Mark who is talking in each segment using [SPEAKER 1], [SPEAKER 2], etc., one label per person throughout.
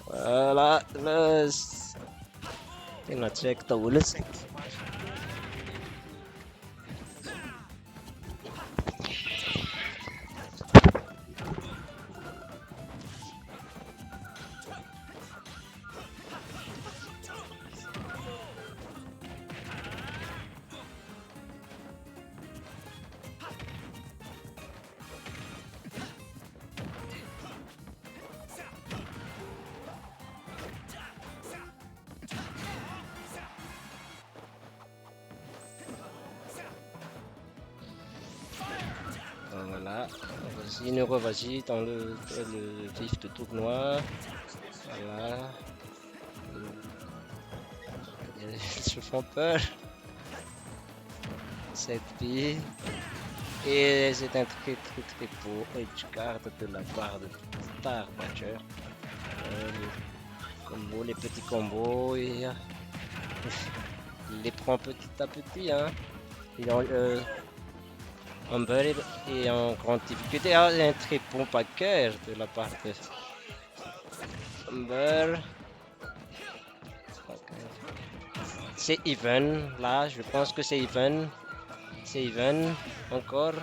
[SPEAKER 1] Voilà, tinggal cek tulis. Voilà, vas-y dans le vif de tournoi. Voilà. Ils se font peur. Cette fille. Et c'est un très beau edgeguard de la part de Starbadger. Les petits combos, il les prend petit à petit. Hein. Humble est en grande difficulté. Ah, un très bon package de la part de Humble. C'est even, là, je pense que c'est even. C'est even, encore.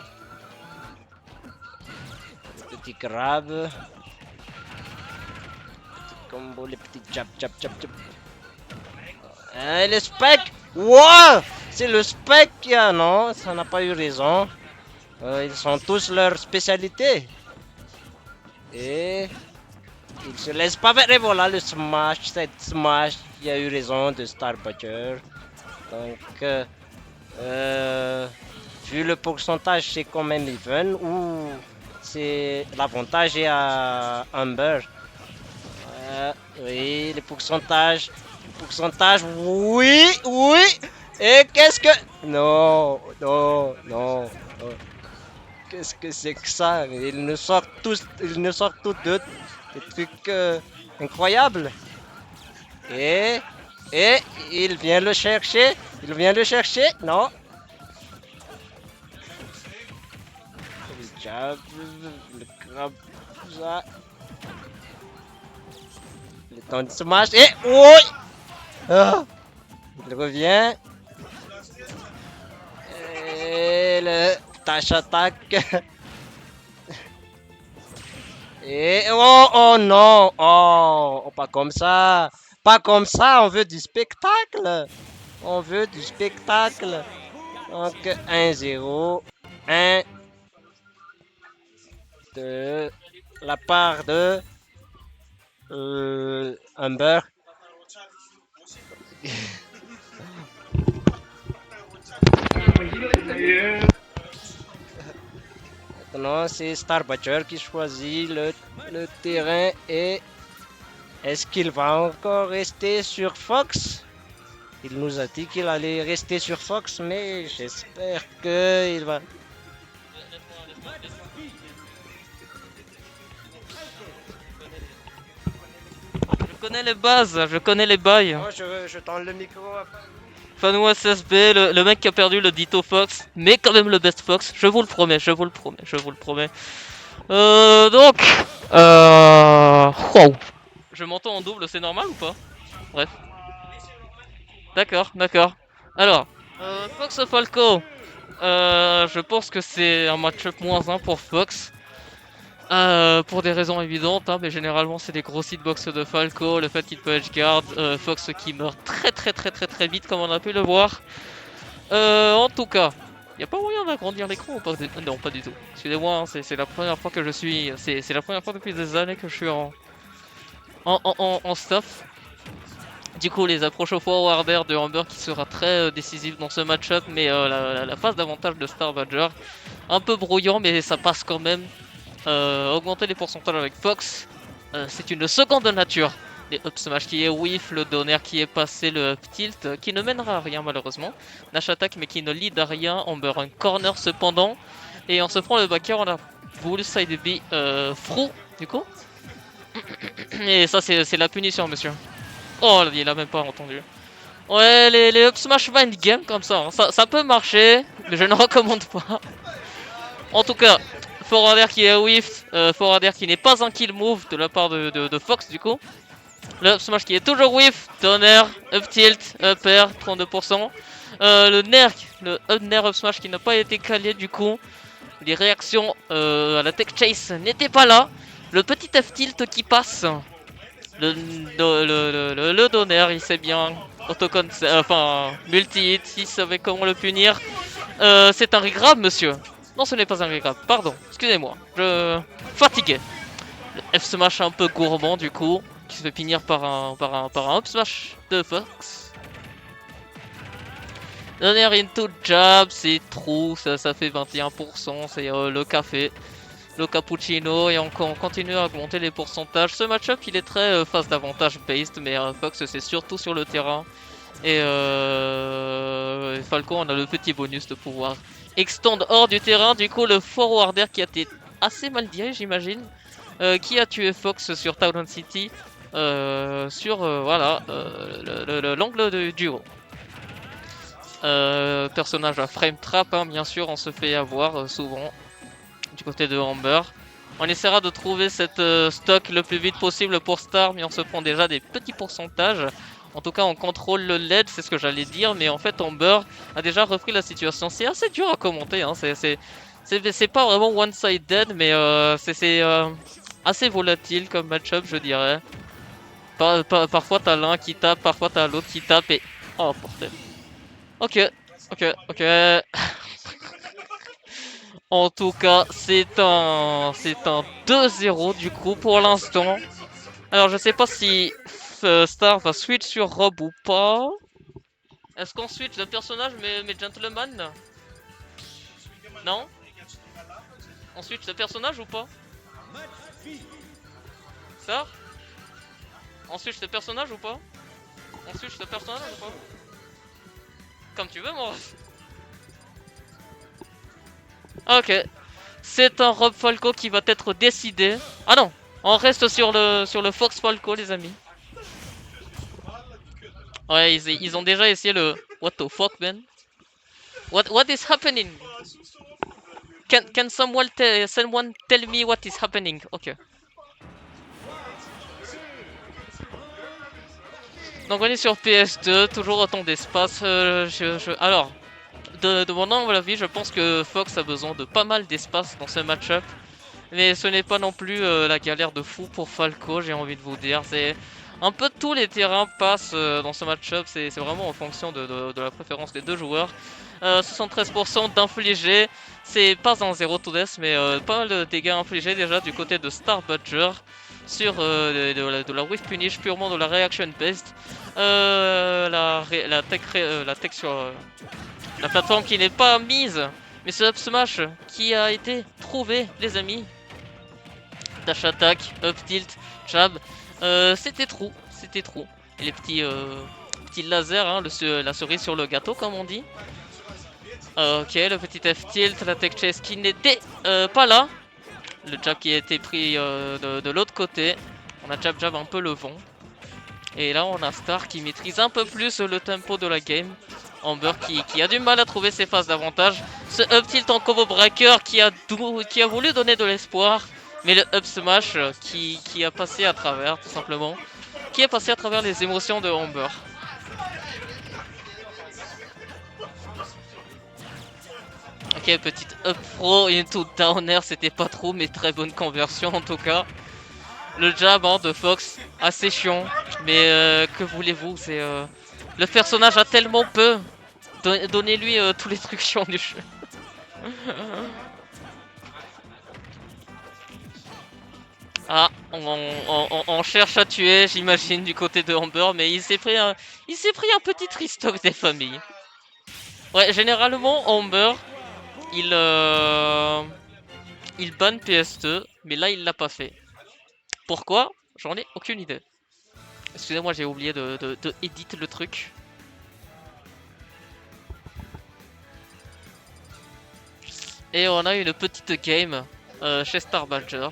[SPEAKER 1] Petit grab. Petit combo, les petits jab. Et le spec! Wow! C'est le spec qui a, non? Ça n'a pas eu raison. Ils sont tous leur spécialité. Et ils se laissent pas faire. Et voilà le smash, cette smash. Il y a eu raison de Starbadger. Donc, vu le pourcentage, c'est quand même even. Ou c'est l'avantage est à Humber. Oui, les pourcentages. Oui. Et qu'est-ce que... Non. Qu'est-ce que c'est que ça? Ils nous sortent tous deux des trucs incroyables. Et il vient le chercher. Non. Le jab, le grab, ça. Le temps de smash. Et oui. Il revient. Et le dash attack. Et oh non. Oh, pas comme ça. On veut du spectacle. Donc 1-0. 1 de la part de Humber. Maintenant, c'est Starbadger qui choisit le terrain. Et est-ce qu'il va encore rester sur Fox? Il nous a dit qu'il allait rester sur Fox, mais j'espère qu'il va...
[SPEAKER 2] Je connais les bails.
[SPEAKER 1] Oh, je tends le micro.
[SPEAKER 2] Fanou SSB, le mec qui a perdu le Ditto Fox, mais quand même le best Fox, je vous le promets. Donc, wow. Je m'entends en double, c'est normal ou pas? Bref. D'accord. Alors, Fox Falco, je pense que c'est un match-up -1 pour Fox. Pour des raisons évidentes, hein, mais généralement c'est des gros hitbox de Falco, le fait qu'il peut edgeguard, Fox qui meurt très vite comme on a pu le voir. En tout cas, y a pas moyen d'agrandir l'écran ou pas? Non, pas du tout. Excusez-moi, hein, c'est la première fois que je suis... C'est la première fois depuis des années que je suis en stuff. Du coup, les approches au forwarder de Humber qui sera très décisive dans ce match-up, mais la phase d'avantage de Starbadger, un peu brouillant, mais ça passe quand même. Augmenter les pourcentages avec Fox, c'est une seconde nature. Les up smash qui est whiff, le donner qui est passé, le up tilt qui ne mènera à rien malheureusement. Nash attack mais qui ne lead à rien. Humber un corner cependant. Et on se prend le backer, on a Bull, side B, Frou du coup. Et ça c'est la punition monsieur. Oh il a même pas entendu. Ouais les up smash mind game comme ça, hein. Ça peut marcher, mais je ne recommande pas. En tout cas, Forwarder qui est whiff, forwarder qui n'est pas un kill move de la part de Fox du coup. Le up smash qui est toujours whiff, donner, up tilt, up air, 32%. Le nerf up smash qui n'a pas été calé du coup. Les réactions à la tech chase n'étaient pas là. Le petit F tilt qui passe. Le donner, il sait bien. Enfin, multi-hit, il savait comment le punir. C'est un grave, monsieur. Non, ce n'est pas un grave, pardon, excusez-moi. Je. Fatigué. Le F smash un peu gourmand du coup. Qui se fait finir par un up smash de Fox. Donner into jab, c'est true, ça fait 21%, c'est le café. Le cappuccino et on continue à augmenter les pourcentages. Ce match-up il est très phase d'avantage based, mais Fox c'est surtout sur le terrain. Et Falco on a le petit bonus de pouvoir extend hors du terrain. Du coup le forwarder qui a été assez mal dirigé j'imagine. Qui a tué Fox sur Town City sur voilà l'angle du duo. Personnage à frame trap hein, bien sûr on se fait avoir souvent du côté de Amber. On essaiera de trouver cette stock le plus vite possible pour Star, mais on se prend déjà des petits pourcentages. En tout cas, on contrôle le LED, c'est ce que j'allais dire, mais en fait, Amber a déjà repris la situation. C'est assez dur à commenter, hein. C'est pas vraiment one-sided, mais c'est assez volatile comme match-up, je dirais. Parfois, t'as l'un qui tape, parfois, t'as l'autre qui tape, et... Oh, bordel. Ok. En tout cas, c'est un 2-0 du coup pour l'instant. Alors je sais pas si Star va switch sur Rob ou pas. Est-ce qu'on switch de personnage mais gentleman? Non? On switch de personnage ou pas? Star? On switch de personnage ou pas? On switch de personnage ou pas? Comme tu veux moi. Ok. C'est un Rob Falco qui va être décidé. Ah non, on reste sur le Fox Falco les amis. Ouais, ils ont déjà essayé le... What the fuck, man? What is happening? Can someone tell me what is happening? Ok. Donc on est sur PS2, toujours autant d'espace. Alors, de mon humble avis, je pense que Fox a besoin de pas mal d'espace dans ce match-up. Mais ce n'est pas non plus la galère de fou pour Falco, j'ai envie de vous dire. C'est un peu tous les terrains passent dans ce match-up. C'est vraiment en fonction de la préférence des deux joueurs. 73% d'infligés. C'est pas un 0 to death, mais pas mal de dégâts infligés déjà du côté de Star Badger. Sur de la whiff punish, purement de la reaction based. La tech sur la plateforme qui n'est pas mise. Mais c'est Up Smash qui a été trouvé, les amis. Dash attack, up tilt, jab. C'était trou. Et les petits lasers, hein, la cerise sur le gâteau, comme on dit. Ok, le petit F tilt, la tech chase qui n'était pas là. Le jab qui a été pris de l'autre côté. On a jab un peu le vent. Et là, on a Star qui maîtrise un peu plus le tempo de la game. Amber qui a du mal à trouver ses phases d'avantage. Ce up tilt en combo breaker qui a voulu donner de l'espoir. Mais le up smash qui a passé à travers, tout simplement. Qui est passé à travers les émotions de Amber. Ok, petite up pro into downer, c'était pas trop, mais très bonne conversion en tout cas. Le jab hein, de Fox, assez chiant, mais que voulez-vous, c'est le personnage a tellement peu. Donnez-lui tous les trucs chiants du jeu. Ah, on cherche à tuer, j'imagine, du côté de Amber, mais il s'est pris un petit tristock des familles. Ouais, généralement, Amber, il banne PS2, mais là, il l'a pas fait. Pourquoi? J'en ai aucune idée. Excusez-moi, j'ai oublié de edit le truc. Et on a une petite game chez Star Badger.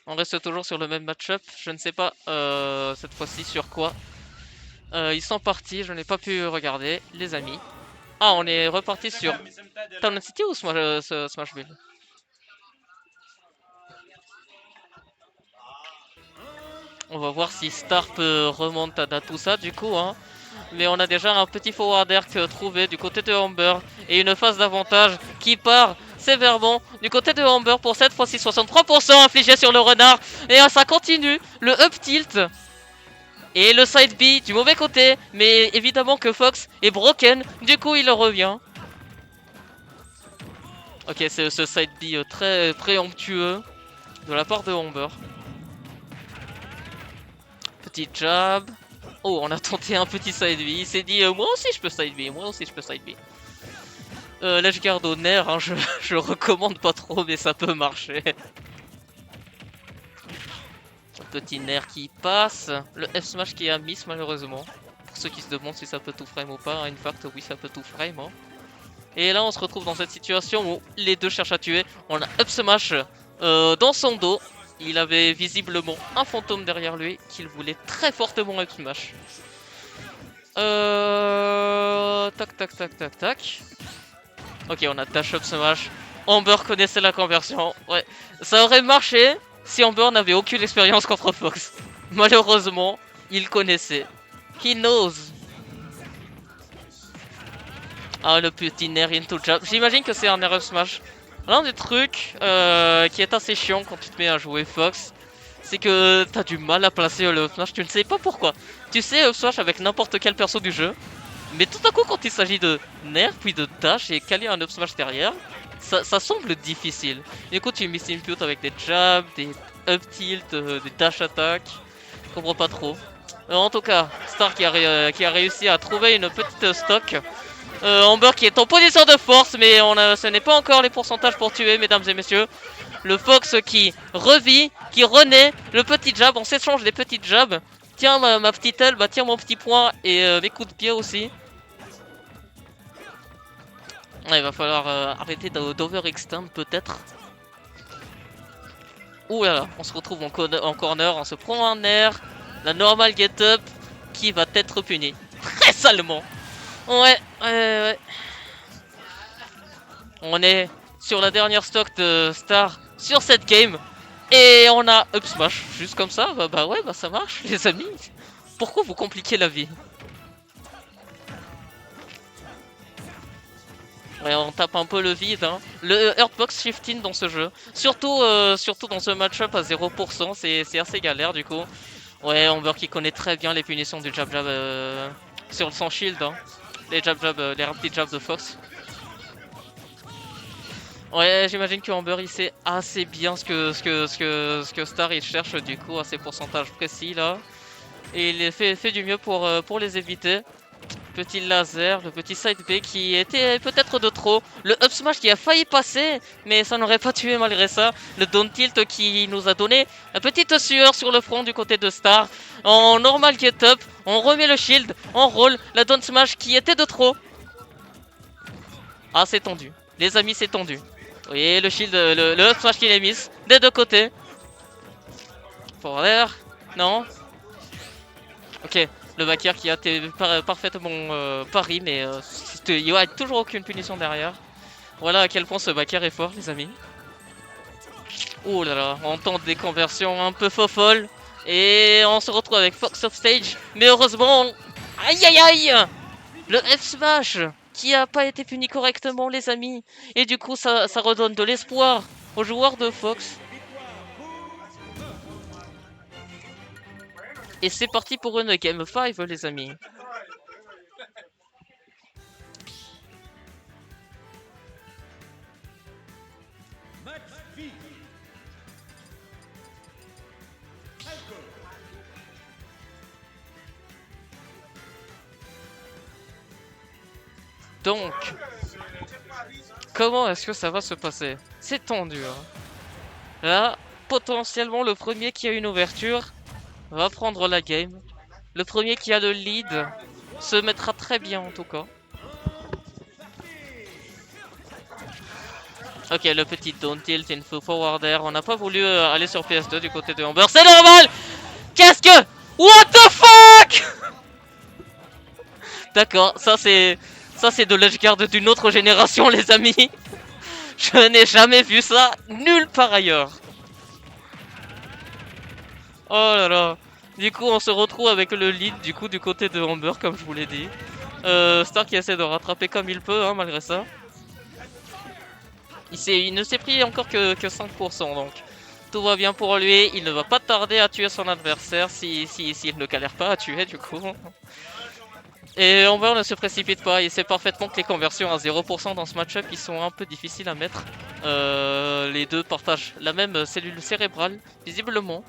[SPEAKER 2] On reste toujours sur le même match-up. Je ne sais pas cette fois-ci sur quoi. Ils sont partis, je n'ai pas pu regarder, les amis. Ah, on est reparti sur Town City ou Smashville? On va voir si Star peut remonter à tout ça du coup, hein. Mais on a déjà un petit forward air trouvé du côté de Amber et une phase d'avantage qui part sévèrement du côté de Amber pour cette fois-ci 63% infligé sur le renard. Et ça continue, le up tilt et le side B du mauvais côté. Mais évidemment que Fox est broken, du coup il revient. Ok, c'est ce side B très préemptueux de la part de Amber. Petit jab. Oh, on a tenté un petit side B. Il s'est dit moi aussi je peux side B, moi aussi je peux side B. Là je garde au nerf, hein, je recommande pas trop mais ça peut marcher. Petit nerf qui passe. Le F smash qui a miss malheureusement. Pour ceux qui se demandent si ça peut tout frame ou pas, in fact oui ça peut tout frame. Hein. Et là on se retrouve dans cette situation où les deux cherchent à tuer. On a up smash dans son dos. Il avait visiblement un fantôme derrière lui qu'il voulait très fortement up smash. Tac tac tac tac tac. Ok, on a dash up smash. Amber connaissait la conversion. Ouais, ça aurait marché si Amber n'avait aucune expérience contre Fox. Malheureusement, il connaissait. He knows. Ah, le petit nair into jab. J'imagine que c'est un air up smash. L'un des trucs qui est assez chiant quand tu te mets à jouer Fox, c'est que t'as du mal à placer le up smash. Tu ne sais pas pourquoi. Tu sais up smash avec n'importe quel perso du jeu. Mais tout à coup, quand il s'agit de nerf, puis de dash et caler un up smash derrière, ça semble difficile. Du coup, tu miss input avec des jabs, des up tilt, des dash attack. Je comprends pas trop. En tout cas, Star qui a réussi à trouver une petite stock. Amber qui est en position de force, mais ce n'est pas encore les pourcentages pour tuer, mesdames et messieurs. Le Fox qui revit, qui renaît, le petit jab, on s'échange des petites jabs. Tiens ma petite aile, bah tiens mon petit poing et mes coups de pied aussi. Ouais, il va falloir arrêter d'overextend peut-être. Ouh là là, on se retrouve en corner, on se prend un air. La normal get up qui va être punie. Très salement. Ouais. On est sur la dernière stock de Star sur cette game. Et on a up smash. Juste comme ça, bah ouais, bah ça marche les amis. Pourquoi vous compliquez la vie? Ouais, on tape un peu le vide, hein. Le Earthbox shifting dans ce jeu. Surtout dans ce match-up à 0%, c'est assez galère du coup. Ouais, Amber qui connaît très bien les punitions du jab sur son shield. Hein. Les les rapides jabs de Fox. Ouais, j'imagine que Amber il sait assez bien ce que Star il cherche du coup à ces pourcentages précis là. Et il fait du mieux pour les éviter. Petit laser, le petit side B qui était peut-être de trop. Le up smash qui a failli passer, mais ça n'aurait pas tué malgré ça. Le down tilt qui nous a donné la petite sueur sur le front du côté de Star. En normal get up, on remet le shield, on roll. La down smash qui était de trop. Ah, c'est tendu. Les amis, c'est tendu. Vous voyez le shield, le up smash qu'il est mis des deux côtés. Pour l'air, non. Ok. Le backer qui a parfaitement pari, mais il n'y a toujours aucune punition derrière. Voilà à quel point ce backer est fort, les amis. Oh là là, on tente des conversions un peu folles. Et on se retrouve avec Fox off stage. Mais heureusement, aïe aïe aïe, le F smash qui a pas été puni correctement, les amis. Et du coup, ça redonne de l'espoir aux joueurs de Fox. Et c'est parti pour une Game 5, les amis. Donc, comment est-ce que ça va se passer? C'est tendu. Hein. Là, potentiellement, le premier qui a une ouverture va prendre la game. Le premier qui a le lead se mettra très bien en tout cas. Ok, le petit down tilt, info forward air. On n'a pas voulu aller sur PS2 du côté de Amber. C'est normal. Qu'est-ce que... What the fuck? D'accord, ça c'est de l'edgeguard d'une autre génération, les amis. Je n'ai jamais vu ça nulle part ailleurs. Oh là là. Du coup, on se retrouve avec le lead du coup du côté de Amber, comme je vous l'ai dit. Star qui essaie de rattraper comme il peut, hein, malgré ça. Il ne s'est pris encore que 5%, donc tout va bien pour lui. Il ne va pas tarder à tuer son adversaire s'il ne galère pas à tuer du coup. Et Amber ne se précipite pas, il sait parfaitement que les conversions à 0% dans ce match-up ils sont un peu difficiles à mettre. Les deux partagent la même cellule cérébrale, visiblement.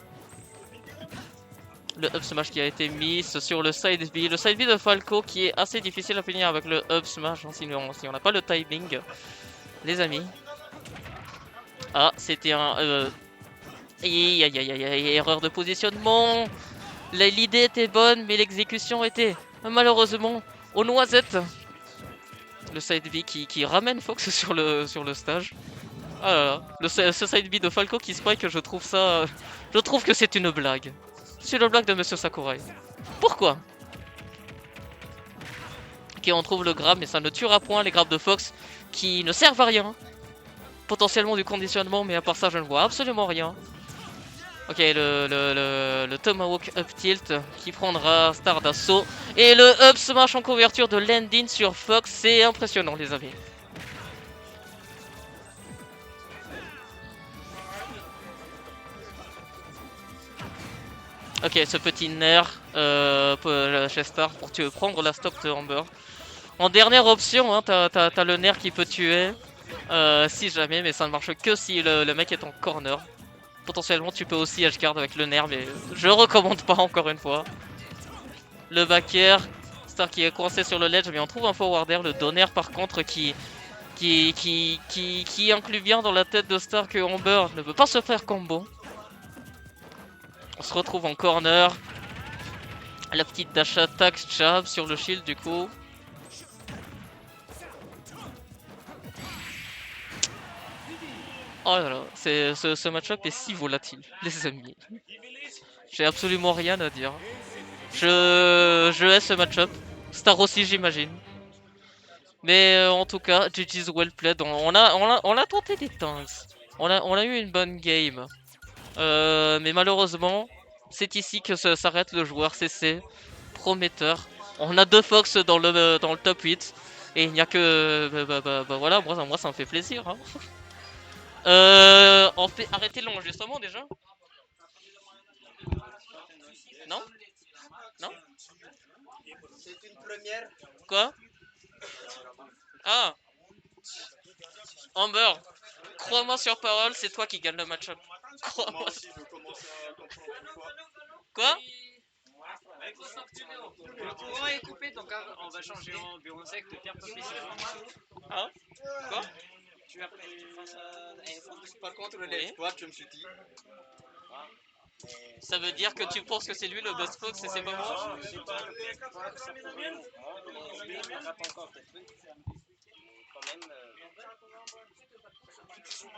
[SPEAKER 2] Le up smash qui a été mis sur le side B. Le side B de Falco qui est assez difficile à finir avec le up smash hein, si on n'a pas le timing, les amis. Ah, c'était un... Aïe aïe aïe aïe, erreur de positionnement. L'idée était bonne, mais l'exécution était malheureusement aux noisettes. Le side B qui ramène Fox sur le stage. Ah là là, ce side B de Falco qui spike, je trouve ça... Je trouve que c'est une blague. C'est une blague de Monsieur Sakurai. Pourquoi? Ok, on trouve le grab, mais ça ne tuera point les grabs de Fox qui ne servent à rien. Potentiellement du conditionnement, mais à part ça, je ne vois absolument rien. Ok, le Tomahawk up tilt qui prendra Star d'assaut. Et le up smash en couverture de landing sur Fox, c'est impressionnant, les amis. Ok, ce petit nerf chez Star pour prendre la stock de Amber. En dernière option, hein, t'as le nerf qui peut tuer. Si jamais, mais ça ne marche que si le mec est en corner. Potentiellement, tu peux aussi edgeguard avec le nerf, mais je recommande pas encore une fois. Le back air, Star qui est coincé sur le ledge, mais on trouve un forward air. Le donner par contre qui inclut bien dans la tête de Star que Amber ne peut pas se faire combo. On se retrouve en corner. La petite dash attack jab sur le shield du coup. Oh là là, ce match-up est si volatile, les amis. J'ai absolument rien à dire. Je hais ce match-up. Star aussi, j'imagine. Mais en tout cas, GG's well played. On a tenté des tanks. On a eu une bonne game. Mais malheureusement, c'est ici que s'arrête le joueur CC. Prometteur. On a deux Fox dans le top 8. Et il n'y a que... voilà, moi ça me fait plaisir. Hein. On fait arrêter l'enregistrement déjà? Non? Non?
[SPEAKER 1] C'est une première.
[SPEAKER 2] Quoi? Ah! Amber, crois-moi sur parole, c'est toi qui gagne le match-up. Crois-moi. Quoi?
[SPEAKER 3] Le courant est coupé, donc on va changer en bureau sec de Pierre Popis.
[SPEAKER 2] Hein? Quoi?
[SPEAKER 1] Tu as pris par contre, le left squat, je me suis dit.
[SPEAKER 2] Ça veut dire que tu penses que c'est lui le best fox et c'est pas moi?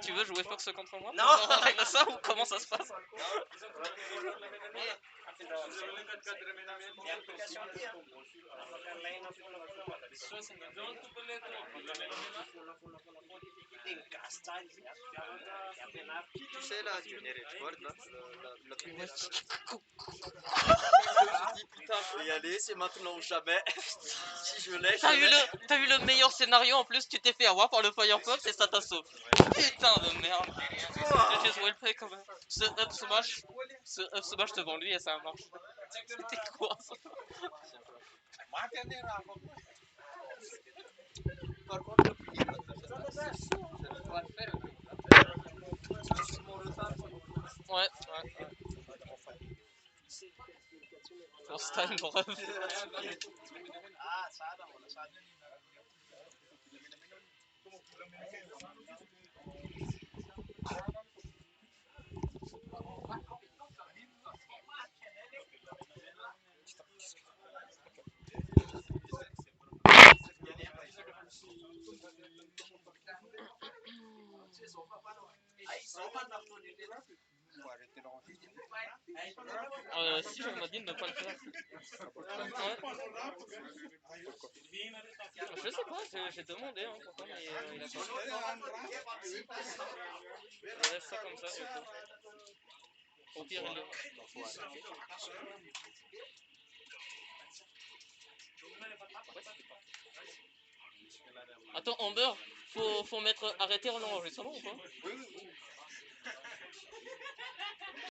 [SPEAKER 2] Tu veux jouer fox contre moi?
[SPEAKER 1] Non.
[SPEAKER 2] On règle ça ou comment ça se passe?
[SPEAKER 1] Tu sais là, Junior Edgeworth là, le premier. Putain, je vais y aller, c'est maintenant ou jamais. Si je l'ai,
[SPEAKER 2] T'as eu le meilleur scénario en plus, tu t'es fait avoir par le Firefox et ça t'a sauvé. Putain de merde. GG's well play quand même. Ce up smash devant lui et ça marche. C'était quoi ça?
[SPEAKER 1] Par contre, le premier,
[SPEAKER 2] Ouais. First time bref. Si je m'a dit de ne pas le faire. Ouais. Je sais pas, j'ai demandé hein, pourtant, mais il a pas. Il reste ça comme ça, du coup. Au pire, il le... Attends, Amber, faut mettre arrêter l'enregistrement ou pas?